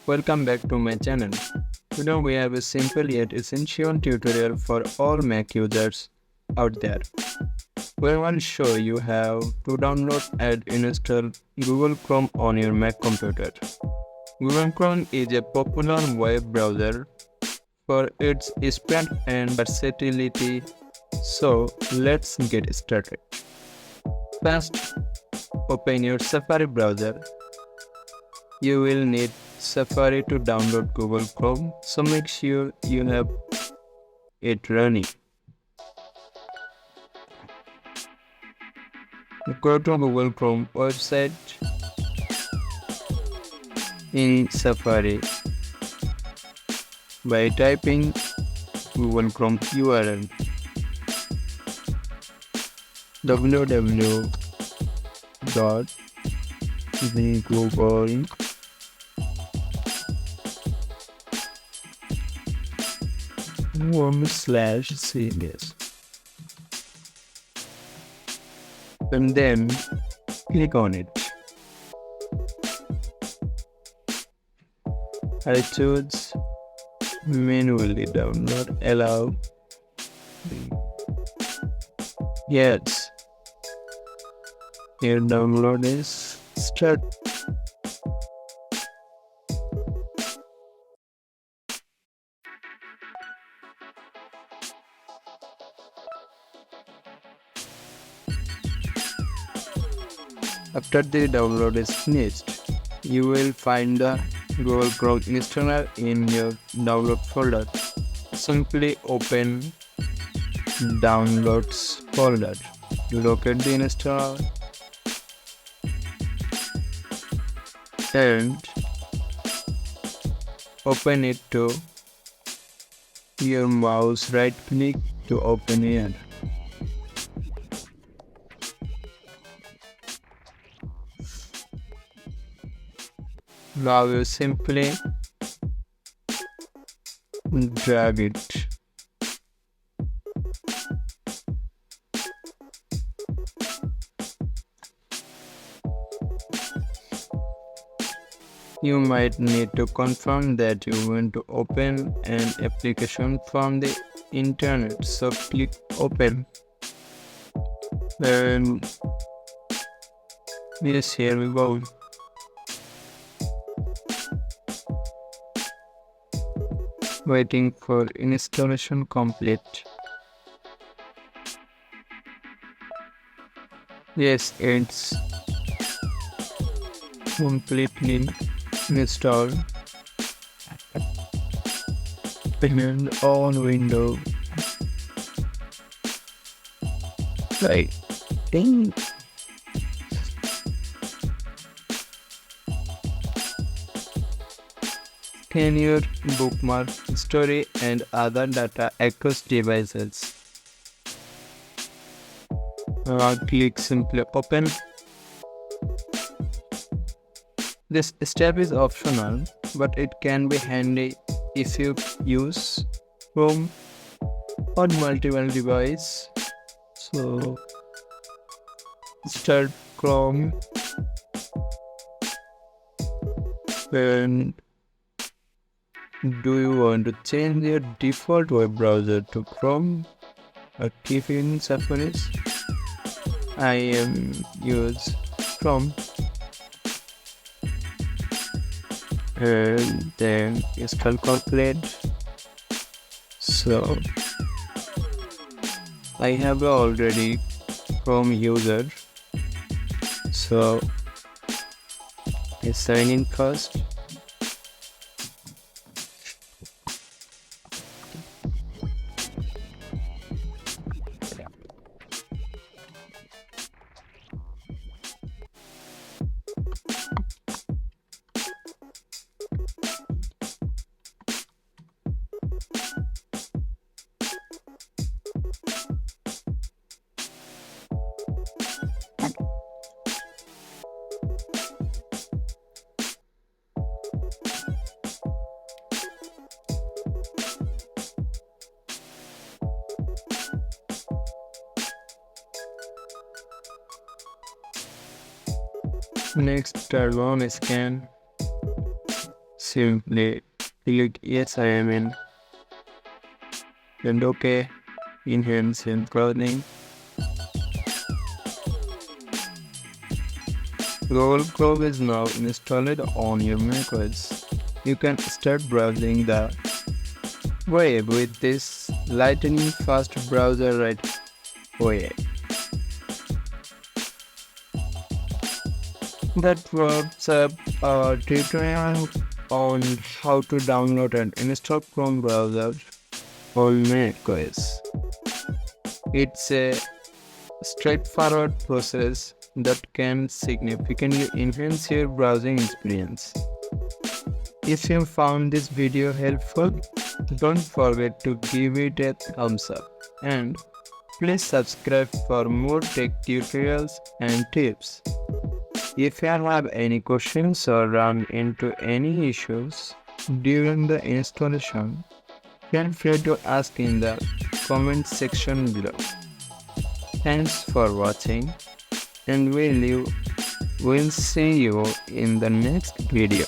Welcome back to my channel. Today we have a simple yet essential tutorial for all Mac users out there. We will show you how to download and install Google Chrome on your Mac computer. Google Chrome is a popular web browser for its speed and versatility. So let's get started. First, open your Safari browser. You will need Safari to download Google Chrome, so make sure you have it running. Go to Google Chrome website in Safari by typing Google Chrome URL www.google.com/cds and then click on it. I choose manually download allow. Yes, your download is start. After the download is finished, you will find the Google Chrome installer in your download folder. Simply open Downloads folder. Locate the installer and open it to your mouse. Right click to open it. Now you simply drag it. You might need to confirm that you want to open an application from the internet, so click open. And yes, here we go. Waiting for installation complete. Yes, it's completely installed. And on window. Right. Ding. Scan your bookmark, story, and other data across devices. Click simply open. This step is optional, but it can be handy if you use Chrome on multiple devices. So start Chrome and do you want to change your default web browser to Chrome or keep in Safari? I am use Chrome and then install complete. So I have already Chrome user, so I sign in first. Next, turn on scan. simply click yes I am in and OK. Enhance and clothing. Google Chrome is now installed on your macOS. You can start browsing the web with this lightning fast browser right away. That wraps up our tutorial on how to download and install Chrome browser on macOS. It's a straightforward process that can significantly enhance your browsing experience. If you found this video helpful, don't forget to give it a thumbs up and please subscribe for more tech tutorials and tips. If you have any questions or run into any issues during the installation, feel free to ask in the comment section below. Thanks for watching and we'll see you in the next video.